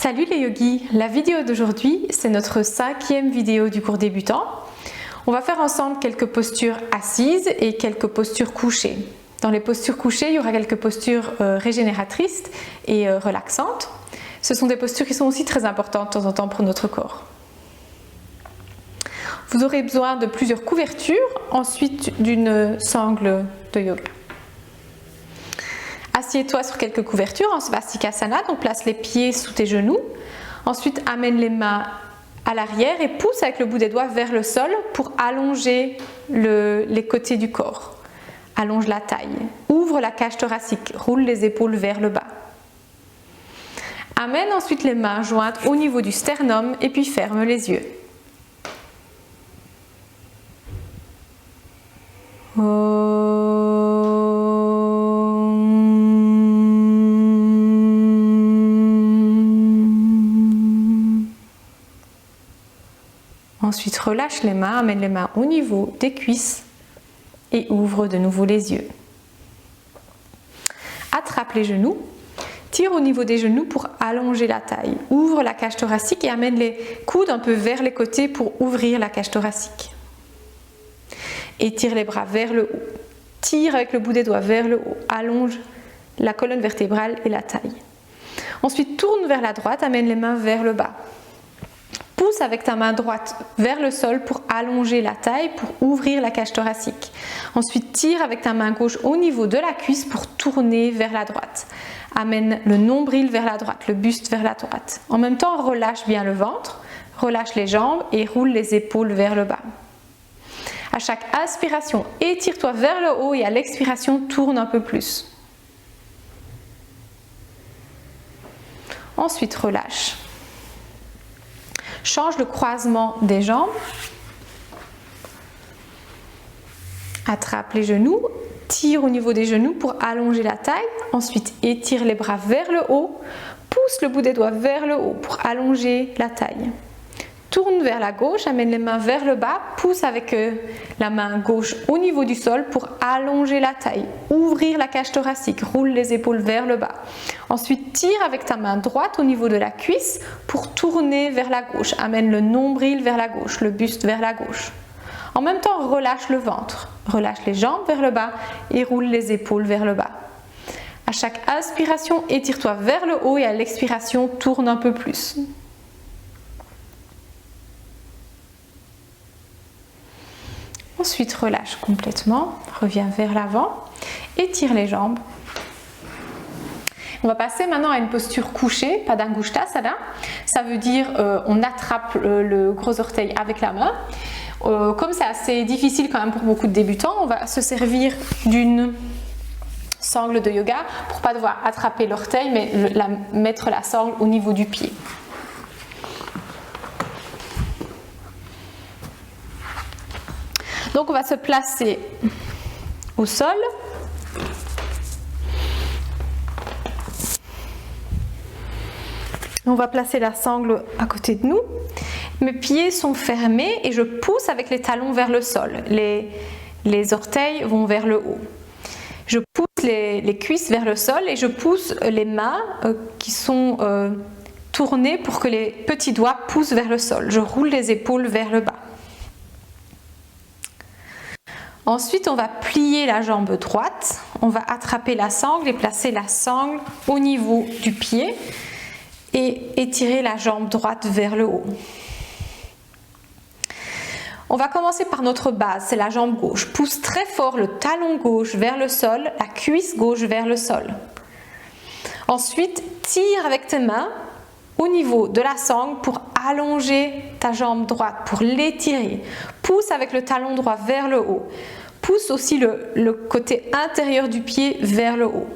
Salut les yogis, la vidéo d'aujourd'hui c'est notre 5e vidéo du cours débutant. On va faire ensemble quelques postures assises et quelques postures couchées. Dans les postures couchées, il y aura quelques postures régénératrices et relaxantes. Ce sont des postures qui sont aussi très importantes de temps en temps pour notre corps. Vous aurez besoin de plusieurs couvertures, ensuite d'une sangle de yoga. Assieds-toi sur quelques couvertures en Svastikasana, donc place les pieds sous tes genoux. Ensuite, amène les mains à l'arrière et pousse avec le bout des doigts vers le sol pour allonger les côtés du corps. Allonge la taille. Ouvre la cage thoracique. Roule les épaules vers le bas. Amène ensuite les mains jointes au niveau du sternum et puis ferme les yeux. Ensuite, relâche les mains, amène les mains au niveau des cuisses et ouvre de nouveau les yeux. Attrape les genoux, tire au niveau des genoux pour allonger la taille. Ouvre la cage thoracique et amène les coudes un peu vers les côtés pour ouvrir la cage thoracique. Étire les bras vers le haut. Tire avec le bout des doigts vers le haut. Allonge la colonne vertébrale et la taille. Ensuite, tourne vers la droite, amène les mains vers le bas. Pousse avec ta main droite vers le sol pour allonger la taille, pour ouvrir la cage thoracique. Ensuite, tire avec ta main gauche au niveau de la cuisse pour tourner vers la droite. Amène le nombril vers la droite, le buste vers la droite. En même temps, relâche bien le ventre, relâche les jambes et roule les épaules vers le bas. À chaque inspiration, étire-toi vers le haut et à l'expiration, tourne un peu plus. Ensuite, relâche. Change le croisement des jambes. Attrape les genoux, tire au niveau des genoux pour allonger la taille. Ensuite, étire les bras vers le haut. Pousse le bout des doigts vers le haut pour allonger la taille. Tourne vers la gauche, amène les mains vers le bas. Pousse avec la main gauche au niveau du sol pour allonger la taille. Ouvrir la cage thoracique, roule les épaules vers le bas. Ensuite, tire avec ta main droite au niveau de la cuisse pour tourner vers la gauche. Amène le nombril vers la gauche, le buste vers la gauche. En même temps, relâche le ventre. Relâche les jambes vers le bas et roule les épaules vers le bas. À chaque inspiration, étire-toi vers le haut et à l'expiration, tourne un peu plus. Ensuite, relâche complètement, reviens vers l'avant, étire les jambes. On va passer maintenant à une posture couchée, Padangusthasana. Ça veut dire on attrape le gros orteil avec la main. Comme c'est assez difficile quand même pour beaucoup de débutants, on va se servir d'une sangle de yoga pour ne pas devoir attraper l'orteil, mais mettre la sangle au niveau du pied. Donc on va se placer au sol. On va placer la sangle à côté de nous. Mes pieds sont fermés et je pousse avec les talons vers le sol. Les orteils vont vers le haut. Je pousse les cuisses vers le sol et je pousse les mains qui sont tournées pour que les petits doigts poussent vers le sol. Je roule les épaules vers le bas. Ensuite, on va plier la jambe droite, on va attraper la sangle et placer la sangle au niveau du pied et étirer la jambe droite vers le haut. On va commencer par notre base, c'est la jambe gauche. Pousse très fort le talon gauche vers le sol, la cuisse gauche vers le sol. Ensuite, tire avec tes mains au niveau de la sangle pour allonger ta jambe droite, pour l'étirer. Pousse avec le talon droit vers le haut. Pousse aussi le côté intérieur du pied vers le haut.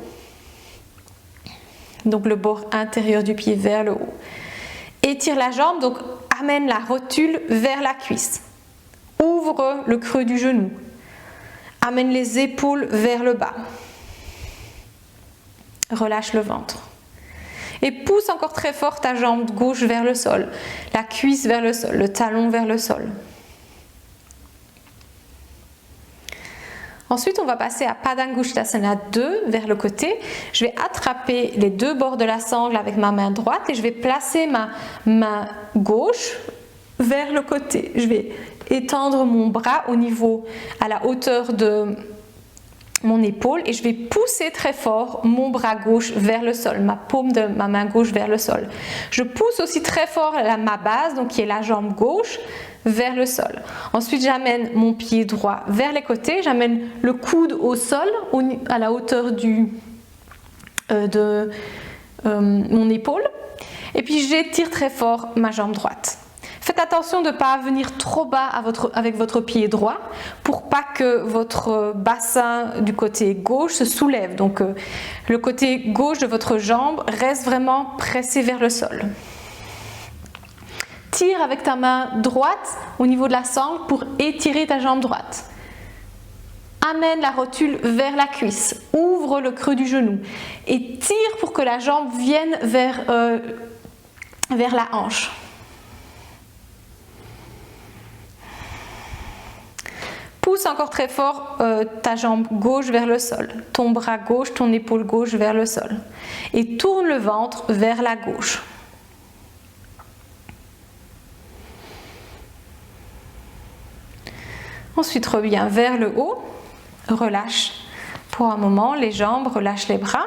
Donc le bord intérieur du pied vers le haut. Étire la jambe, donc amène la rotule vers la cuisse. Ouvre le creux du genou. Amène les épaules vers le bas. Relâche le ventre. Et pousse encore très fort ta jambe gauche vers le sol, la cuisse vers le sol, le talon vers le sol. Ensuite, on va passer à Padangusthasana 2 vers le côté. Je vais attraper les deux bords de la sangle avec ma main droite et je vais placer ma main gauche vers le côté. Je vais étendre mon bras à la hauteur de mon épaule et je vais pousser très fort mon bras gauche vers le sol, ma paume de ma main gauche vers le sol. Je pousse aussi très fort ma base, donc qui est la jambe gauche, vers le sol. Ensuite, j'amène mon pied droit vers les côtés, j'amène le coude au sol, à la hauteur de mon épaule, et puis j'étire très fort ma jambe droite. Faites attention de ne pas venir trop bas avec votre pied droit pour pas que votre bassin du côté gauche se soulève. Donc le côté gauche de votre jambe reste vraiment pressé vers le sol. Tire avec ta main droite au niveau de la sangle pour étirer ta jambe droite. Amène la rotule vers la cuisse, ouvre le creux du genou et tire pour que la jambe vienne vers la hanche. Pousse encore très fort ta jambe gauche vers le sol, ton bras gauche, ton épaule gauche vers le sol et tourne le ventre vers la gauche. Ensuite, reviens vers le haut, relâche pour un moment les jambes, relâche les bras.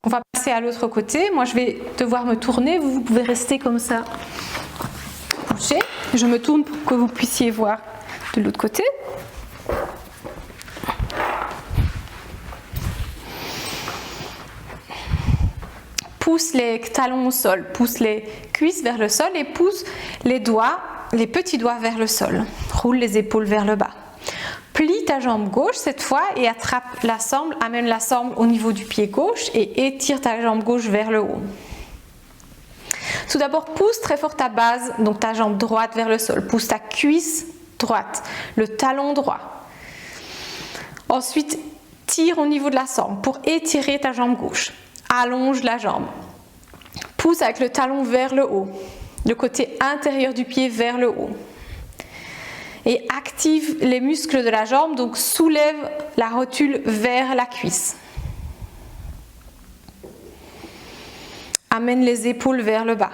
On va passer à l'autre côté. Moi, je vais devoir me tourner. Vous pouvez rester comme ça. Bouger. Je me tourne pour que vous puissiez voir de l'autre côté. Pousse les talons au sol, pousse les cuisses vers le sol et pousse les petits doigts vers le sol. Roule les épaules vers le bas. Plie ta jambe gauche cette fois et attrape la sangle, amène la sangle au niveau du pied gauche et étire ta jambe gauche vers le haut. Tout d'abord, pousse très fort ta base, donc ta jambe droite vers le sol. Pousse ta cuisse droite, le talon droit. Ensuite, tire au niveau de la sangle pour étirer ta jambe gauche. Allonge la jambe. Pousse avec le talon vers le haut, le côté intérieur du pied vers le haut. Et active les muscles de la jambe, donc soulève la rotule vers la cuisse. Amène les épaules vers le bas.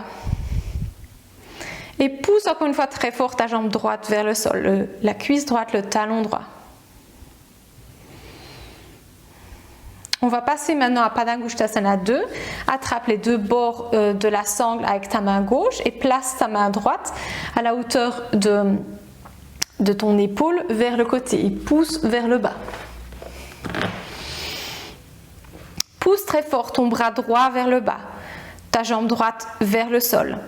Et pousse encore une fois très fort ta jambe droite vers le sol, la cuisse droite, le talon droit. On va passer maintenant à Padangusthasana 2. Attrape les deux bords de la sangle avec ta main gauche et place ta main droite à la hauteur de ton épaule vers le côté et pousse vers le bas. Pousse très fort ton bras droit vers le bas, ta jambe droite vers le sol.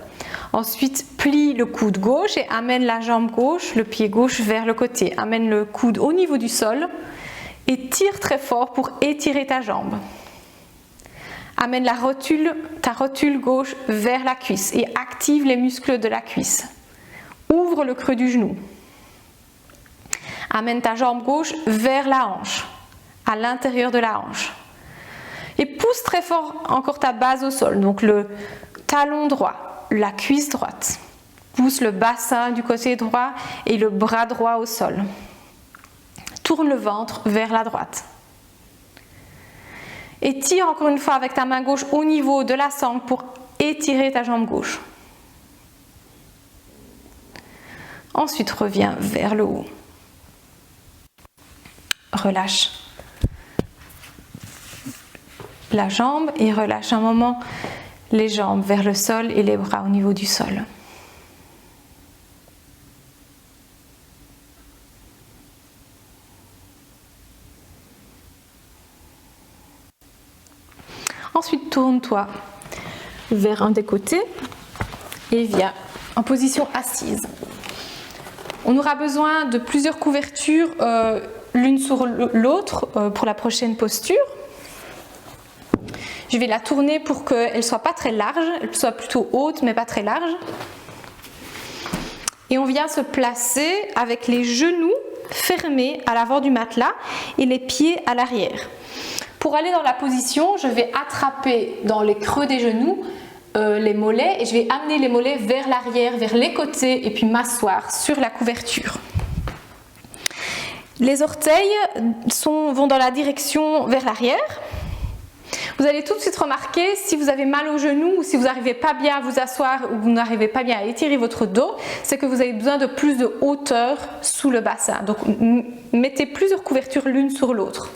Ensuite, plie le coude gauche et amène la jambe gauche, le pied gauche vers le côté. Amène le coude au niveau du sol et tire très fort pour étirer ta jambe. Amène ta rotule gauche vers la cuisse et active les muscles de la cuisse. Ouvre le creux du genou. Amène ta jambe gauche vers la hanche, à l'intérieur de la hanche. Et pousse très fort encore ta base au sol, donc le talon droit, la cuisse droite. Pousse le bassin du côté droit et le bras droit au sol. Tourne le ventre vers la droite. Et tire encore une fois avec ta main gauche au niveau de la sangle pour étirer ta jambe gauche. Ensuite, reviens vers le haut. Relâche la jambe et relâche un moment les jambes vers le sol et les bras au niveau du sol. Ensuite, tourne-toi vers un des côtés et viens en position assise. On aura besoin de plusieurs couvertures l'une sur l'autre pour la prochaine posture. Je vais la tourner pour qu'elle ne soit pas très large, elle soit plutôt haute mais pas très large. Et on vient se placer avec les genoux fermés à l'avant du matelas et les pieds à l'arrière. Pour aller dans la position, je vais attraper dans les creux des genoux les mollets et je vais amener les mollets vers l'arrière, vers les côtés et puis m'asseoir sur la couverture. Les orteils vont dans la direction vers l'arrière. Vous allez tout de suite remarquer si vous avez mal au genou ou si vous n'arrivez pas bien à vous asseoir ou vous n'arrivez pas bien à étirer votre dos, c'est que vous avez besoin de plus de hauteur sous le bassin. Donc mettez plusieurs couvertures l'une sur l'autre.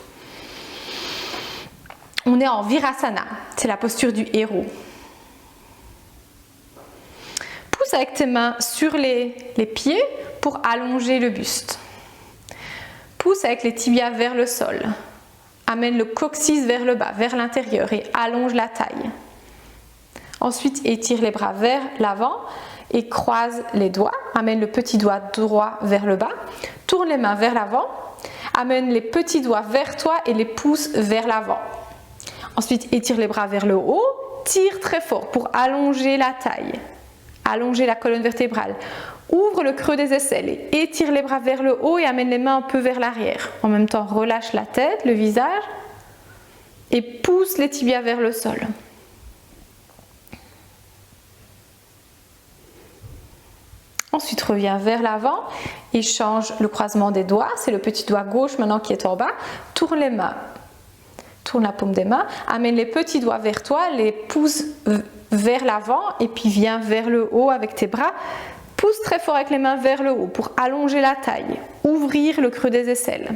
On est en Virasana, c'est la posture du héros. Pousse avec tes mains sur les pieds pour allonger le buste. Pousse avec les tibias vers le sol. Amène le coccyx vers le bas, vers l'intérieur et allonge la taille. Ensuite, étire les bras vers l'avant et croise les doigts. Amène le petit doigt droit vers le bas. Tourne les mains vers l'avant. Amène les petits doigts vers toi et les pouces vers l'avant. Ensuite, étire les bras vers le haut. Tire très fort pour allonger la taille. Allonger la colonne vertébrale. Ouvre le creux des aisselles et étire les bras vers le haut et amène les mains un peu vers l'arrière. En même temps, relâche la tête, le visage et pousse les tibias vers le sol. Ensuite, reviens vers l'avant et change le croisement des doigts. C'est le petit doigt gauche maintenant qui est en bas. Tourne les mains. Tourne la paume des mains. Amène les petits doigts vers toi, les pouces vers l'avant et puis viens vers le haut avec tes bras. Pousse très fort avec les mains vers le haut pour allonger la taille, ouvrir le creux des aisselles.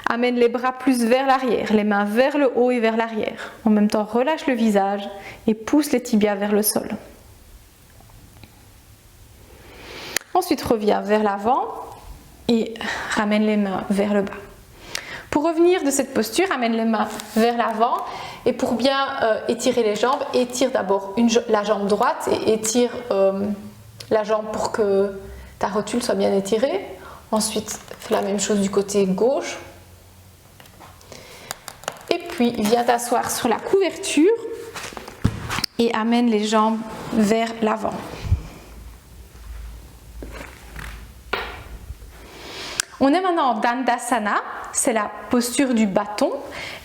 Amène les bras plus vers l'arrière, les mains vers le haut et vers l'arrière. En même temps, relâche le visage et pousse les tibias vers le sol. Ensuite, reviens vers l'avant et ramène les mains vers le bas. Pour revenir de cette posture, amène les mains vers l'avant et pour bien étirer les jambes, étire d'abord la jambe droite et étire la jambe pour que ta rotule soit bien étirée. Ensuite, fais la même chose du côté gauche. Et puis, viens t'asseoir sur la couverture et amène les jambes vers l'avant. On est maintenant en Dandasana, c'est la posture du bâton.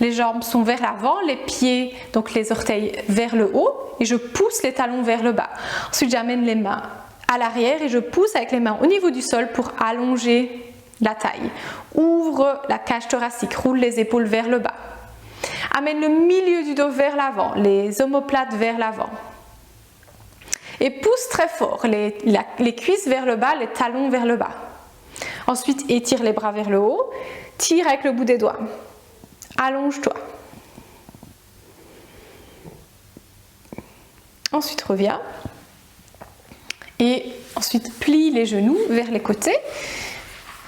Les jambes sont vers l'avant, les pieds, donc les orteils vers le haut et je pousse les talons vers le bas. Ensuite, j'amène les mains à l'arrière et je pousse avec les mains au niveau du sol pour allonger la taille. Ouvre la cage thoracique, roule les épaules vers le bas. Amène le milieu du dos vers l'avant, les omoplates vers l'avant. Et pousse très fort, les cuisses vers le bas, les talons vers le bas. Ensuite, étire les bras vers le haut, tire avec le bout des doigts. Allonge-toi. Ensuite, reviens. Et ensuite, plie les genoux vers les côtés.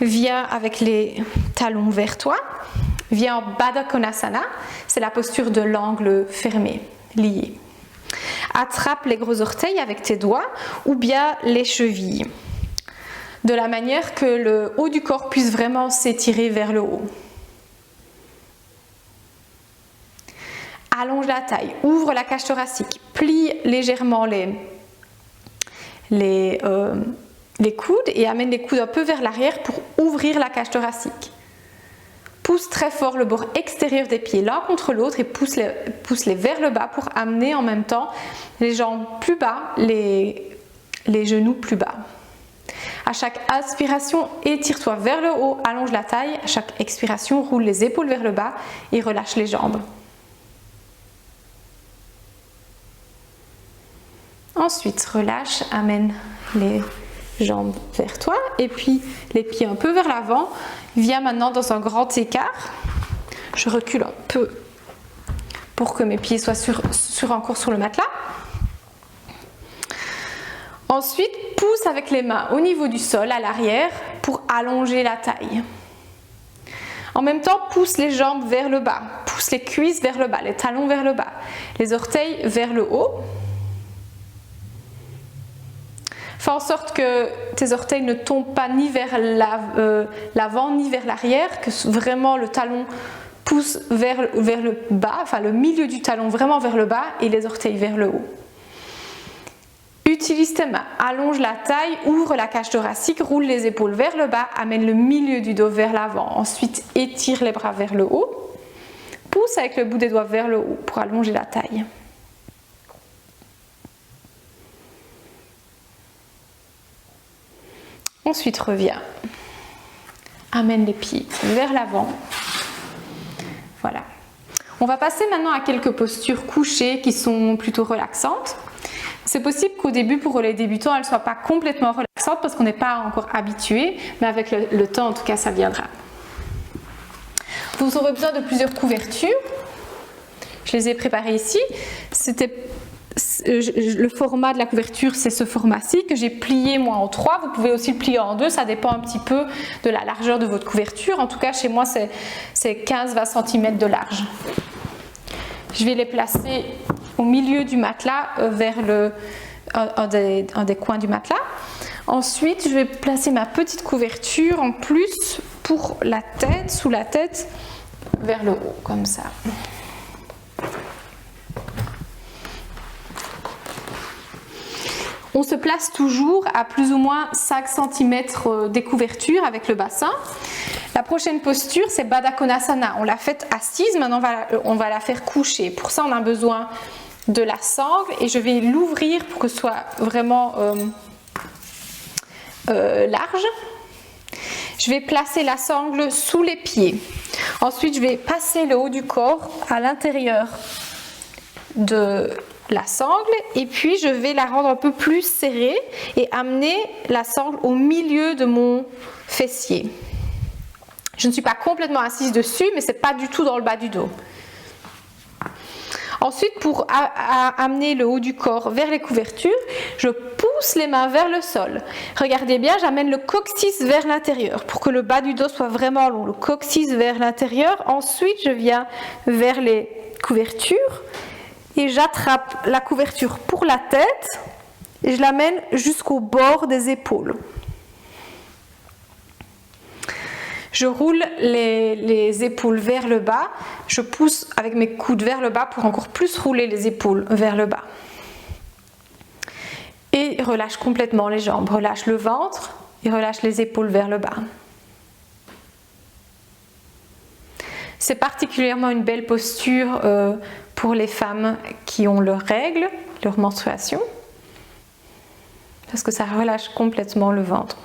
Viens avec les talons vers toi. Viens en Baddha Konasana. C'est la posture de l'angle fermé, lié. Attrape les gros orteils avec tes doigts ou bien les chevilles. De la manière que le haut du corps puisse vraiment s'étirer vers le haut. Allonge la taille, ouvre la cage thoracique, plie légèrement les coudes et amène les coudes un peu vers l'arrière pour ouvrir la cage thoracique. Pousse très fort le bord extérieur des pieds l'un contre l'autre et pousse-les vers le bas pour amener en même temps les jambes plus bas, les genoux plus bas. À chaque inspiration, étire-toi vers le haut, allonge la taille. À chaque expiration, roule les épaules vers le bas et relâche les jambes. Ensuite, relâche, amène les jambes vers toi et puis les pieds un peu vers l'avant. Viens maintenant dans un grand écart. Je recule un peu pour que mes pieds soient encore sur le matelas. Ensuite, pousse avec les mains au niveau du sol, à l'arrière, pour allonger la taille. En même temps, pousse les jambes vers le bas, pousse les cuisses vers le bas, les talons vers le bas, les orteils vers le haut. Fais en sorte que tes orteils ne tombent pas ni vers l'avant ni vers l'arrière, que vraiment le talon pousse vers le bas, enfin le milieu du talon vraiment vers le bas et les orteils vers le haut. Utilise tes mains, allonge la taille, ouvre la cage thoracique, roule les épaules vers le bas, amène le milieu du dos vers l'avant. Ensuite, étire les bras vers le haut. Pousse avec le bout des doigts vers le haut pour allonger la taille. Ensuite, reviens amène les pieds vers l'avant. Voilà. On va passer maintenant à quelques postures couchées qui sont plutôt relaxantes. C'est possible qu'au début, pour les débutants, elles ne soient pas complètement relaxantes parce qu'on n'est pas encore habitué, mais avec le temps, en tout cas, ça viendra. Vous aurez besoin de plusieurs couvertures. Je les ai préparées ici. Le format de la couverture, c'est ce format-ci que j'ai plié moi en 3. Vous pouvez aussi le plier en 2, ça dépend un petit peu de la largeur de votre couverture. En tout cas, chez moi, c'est 15-20 cm de large. Je vais les placer au milieu du matelas, vers un des coins du matelas. Ensuite, je vais placer ma petite couverture en plus pour la tête, sous la tête, vers le haut, comme ça. On se place toujours à plus ou moins 5 cm des couvertures avec le bassin. La prochaine posture, c'est Baddha Konasana. On l'a faite assise, maintenant on va la faire coucher. Pour ça, on a besoin de la sangle et je vais l'ouvrir pour que ce soit vraiment large. Je vais placer la sangle sous les pieds. Ensuite, je vais passer le haut du corps à l'intérieur de la sangle et puis je vais la rendre un peu plus serrée et amener la sangle au milieu de mon fessier. Je ne suis pas complètement assise dessus, mais c'est pas du tout dans le bas du dos. Ensuite, pour amener le haut du corps vers les couvertures, je pousse les mains vers le sol. Regardez bien, j'amène le coccyx vers l'intérieur pour que le bas du dos soit vraiment long. Le coccyx vers l'intérieur. Ensuite, je viens vers les couvertures et j'attrape la couverture pour la tête et je l'amène jusqu'au bord des épaules. Je roule les épaules vers le bas, je pousse avec mes coudes vers le bas pour encore plus rouler les épaules vers le bas. Et relâche complètement les jambes, relâche le ventre et relâche les épaules vers le bas. C'est particulièrement une belle posture pour les femmes qui ont leurs règles, leur menstruation, parce que ça relâche complètement le ventre.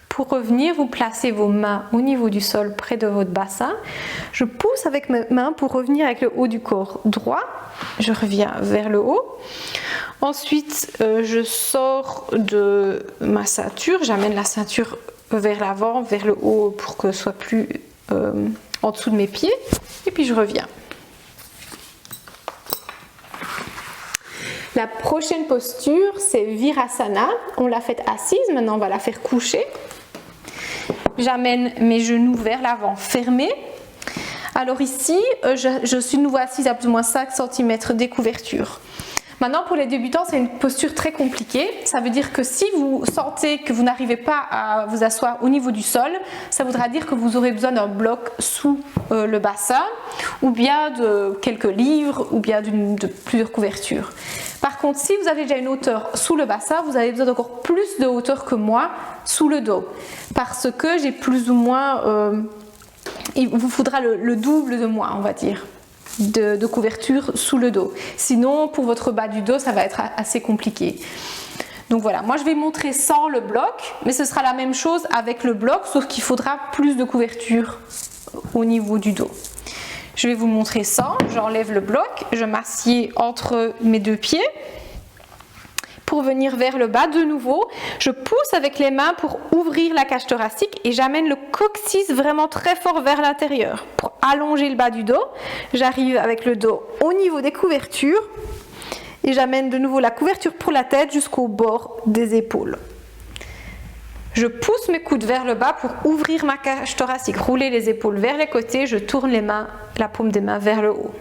Pour revenir, vous placez vos mains au niveau du sol près de votre bassin. Je pousse avec mes mains pour revenir avec le haut du corps droit. Je reviens vers le haut. Ensuite, je sors de ma ceinture. J'amène la ceinture vers l'avant, vers le haut pour que ce soit plus en dessous de mes pieds. Et puis je reviens. La prochaine posture, c'est Virasana. On l'a faite assise, maintenant on va la faire coucher. J'amène mes genoux vers l'avant, fermés. Alors ici, je suis de nouveau assise à plus ou moins 5 cm des couvertures. Maintenant, pour les débutants, c'est une posture très compliquée. Ça veut dire que si vous sentez que vous n'arrivez pas à vous asseoir au niveau du sol, ça voudra dire que vous aurez besoin d'un bloc sous le bassin, ou bien de quelques livres, ou bien de plusieurs couvertures. Par contre, si vous avez déjà une hauteur sous le bassin, vous avez besoin d'encore plus de hauteur que moi sous le dos. Parce que j'ai plus ou moins... il vous faudra le double de moi, on va dire, de couverture sous le dos. Sinon, pour votre bas du dos, ça va être assez compliqué. Donc voilà, moi je vais montrer sans le bloc, mais ce sera la même chose avec le bloc, sauf qu'il faudra plus de couverture au niveau du dos. Je vais vous montrer sans, j'enlève le bloc, je m'assieds entre mes deux pieds. Pour venir vers le bas, de nouveau, je pousse avec les mains pour ouvrir la cage thoracique et j'amène le coccyx vraiment très fort vers l'intérieur. Pour allonger le bas du dos, j'arrive avec le dos au niveau des couvertures et j'amène de nouveau la couverture pour la tête jusqu'au bord des épaules. Je pousse mes coudes vers le bas pour ouvrir ma cage thoracique. Rouler les épaules vers les côtés, je tourne les mains, la paume des mains vers le haut.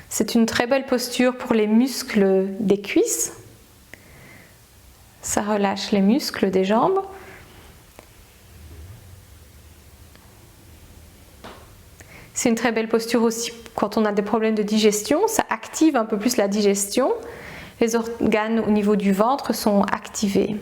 C'est une très belle posture pour les muscles des cuisses. Ça relâche les muscles des jambes. C'est une très belle posture aussi quand on a des problèmes de digestion. Ça active un peu plus la digestion. Les organes au niveau du ventre sont activés.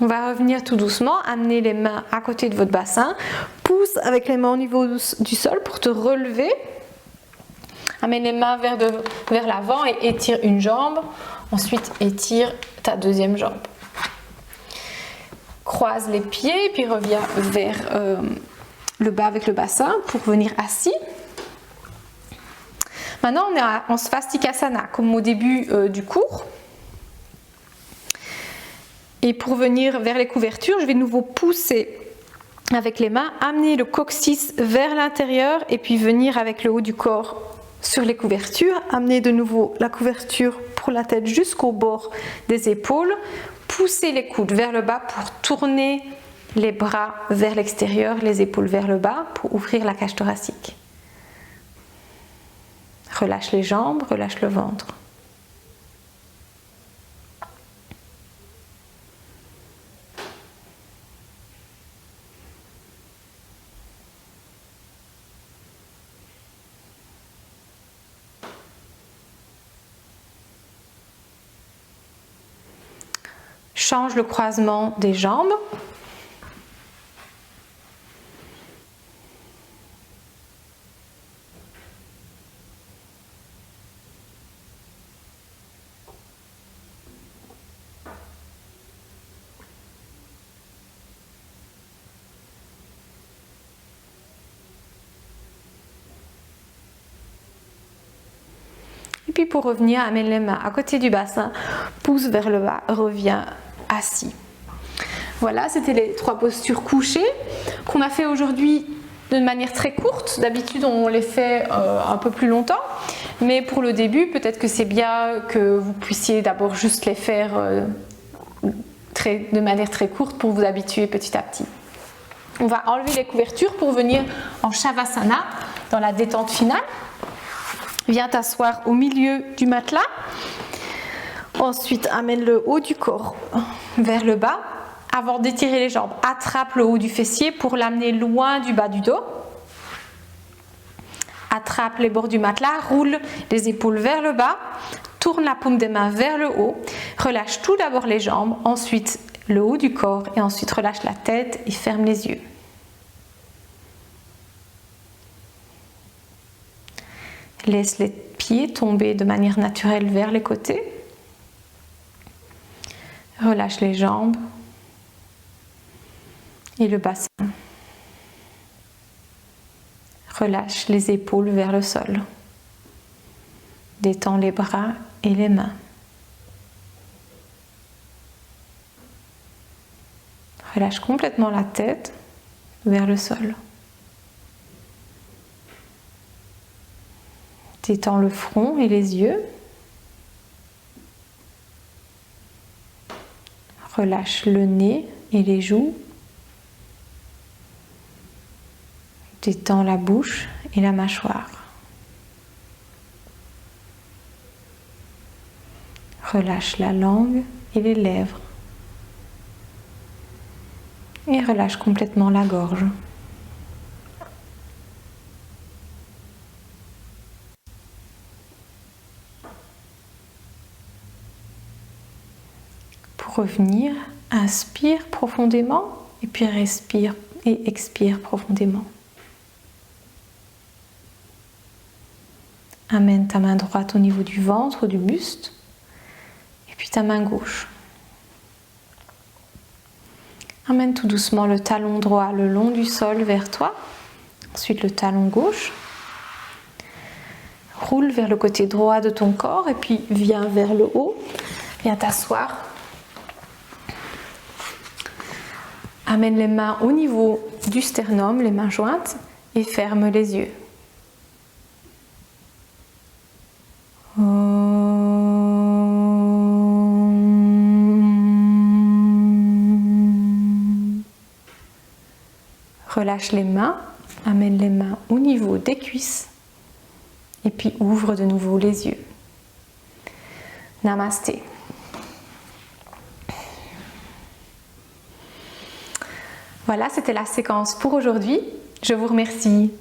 On va revenir tout doucement, amener les mains à côté de votre bassin, pousse avec les mains au niveau du sol pour te relever. Amène les mains vers l'avant et étire une jambe, ensuite étire ta deuxième jambe. Croise les pieds, puis reviens vers le bas avec le bassin pour venir assis. Maintenant on est en Svastikasana, comme au début du cours. Et pour venir vers les couvertures, je vais de nouveau pousser avec les mains, amener le coccyx vers l'intérieur et puis venir avec le haut du corps sur les couvertures. Amener de nouveau la couverture pour la tête jusqu'au bord des épaules. Pousser les coudes vers le bas pour tourner les bras vers l'extérieur, les épaules vers le bas pour ouvrir la cage thoracique. Relâche les jambes, relâche le ventre. Change le croisement des jambes. Et puis pour revenir, amène les mains à côté du bassin, pousse vers le bas, reviens assis. Voilà, c'était les 3 postures couchées qu'on a fait aujourd'hui de manière très courte. D'habitude, on les fait un peu plus longtemps, mais pour le début, peut-être que c'est bien que vous puissiez d'abord juste les faire de manière très courte pour vous habituer petit à petit. On va enlever les couvertures pour venir en Shavasana, dans la détente finale. Viens t'asseoir au milieu du matelas. Ensuite, amène le haut du corps vers le bas. Avant d'étirer les jambes, attrape le haut du fessier pour l'amener loin du bas du dos. Attrape les bords du matelas, roule les épaules vers le bas, tourne la paume des mains vers le haut. Relâche tout d'abord les jambes, ensuite le haut du corps et ensuite relâche la tête et ferme les yeux. Laisse les pieds tomber de manière naturelle vers les côtés. Relâche les jambes et le bassin. Relâche les épaules vers le sol. Détends les bras et les mains. Relâche complètement la tête vers le sol. Détends le front et les yeux. Relâche le nez et les joues. Détends la bouche et la mâchoire. Relâche la langue et les lèvres. Et relâche complètement la gorge. Pour revenir, inspire profondément et puis respire et expire profondément. Amène ta main droite au niveau du ventre, du buste. ta main gauche. Amène tout doucement le talon droit le long du sol vers toi. Ensuite le talon gauche. Roule vers le côté droit de ton corps et puis viens vers le haut. Viens t'asseoir. Amène les mains au niveau du sternum, les mains jointes, et ferme les yeux. Relâche les mains, amène les mains au niveau des cuisses et puis ouvre de nouveau les yeux. Namasté. Voilà, c'était la séquence pour aujourd'hui. Je vous remercie